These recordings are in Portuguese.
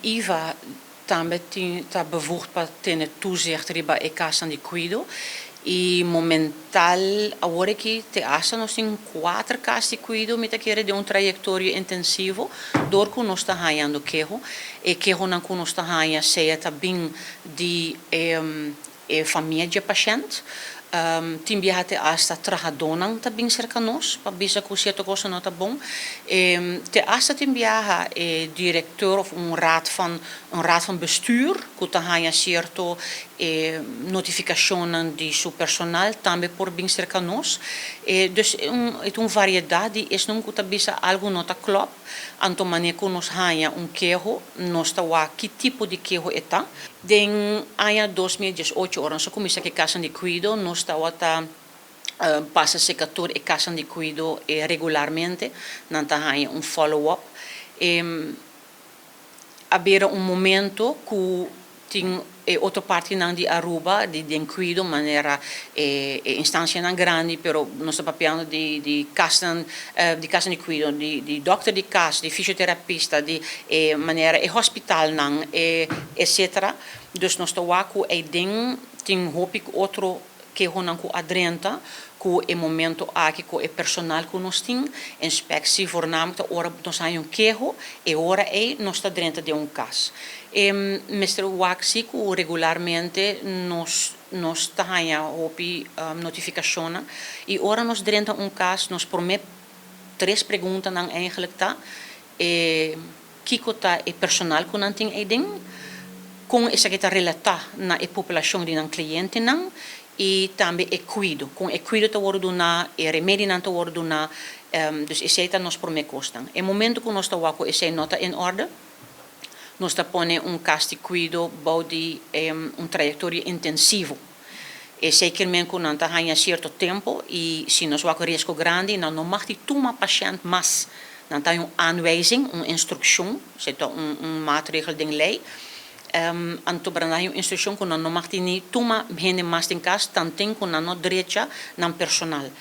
IVA também está bevoegd para ter toezicht riba e casa de Cuido. E momental, agora que te acha, nós temos 4 casas de Cuido, mas quer de trayectório intensivo, door que nós está ganhando keho, e keho não que nós está ganhando, seja também de família de paciente. Tem viajado hasta trahador também cerca de nós, para ver se certa coisa não está bom. Te hasta tem viaja diretor of een raad van bestuur, que está ganhando certo notificações de seu personal, também por bem cerca de nós. Dus é uma variedade, é não que também algo não está claro, então maneira que nós ganhamos keho, nós está que tipo de keho está. Den ano 2018, nós começamos a casa de Cuido, nós está passa secador e casa de Cuido regularmente, não está um follow-up. Haver momento que tem outra parte de Aruba, de Cuido, maneira instância não grande, pero nós estamos falando de casa de Cuido, de doctor de casa, de fisioterapista, de maneira hospital não, etc. Dus nós estamos aqui tem outro que não com adrenta, que é momento aqui que é personal que nós temos, inspectie voornamelijk, ora nós temos keho, e ora nós está dentro de caso. Mr. Waxi, que regularmente nós está ganhando notificação, e ora nós dentro de caso, nós promete 3 perguntas não eigenlijk tá, que tá é personal que não tem com essa que está relatada na população de cliente não, e também é cuido. Com é cuido está worden na, é remédio não está worden na, dus esse está nós promete costam. É momento que nós está com esse nota em ordem, nós está pondo caso de cuido, bouw de trayectório intensivo. É zeker que não está ganhando certo tempo e se nós vamos risco grande, não mag die tomar paciente mas não tem aanwijzing, instrução, zit maatregel de lei. Anto brandai instrução que não mag die niet toma gente mais em casa, tanto que não direita não personal.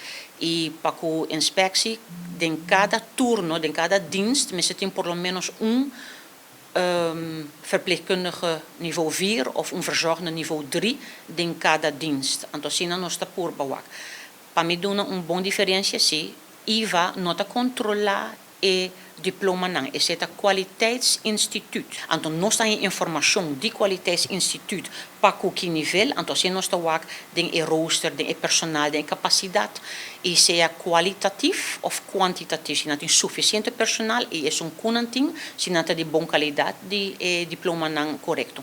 E para a inspectie, de cada turno, de cada dienst, mas tem por lo menos verpleegkundige niveau 4 of een verzorgende niveau 3 in cada dienst. Então, assim, nós está por bawak. Para mim, dá uma boa diferença, sim. IVA não está controlar e diploma não. Esse é o kwaliteitsinstituut. Então, nós temos informação de kwaliteitsinstituut para que nível. Então, assim, nós está tem rooster, tem personal, tem capacidade. E se é qualitativo ou quantitativo. Se não tem suficiente personal e é kunanting, se não tem de boa qualidade de diploma não correto.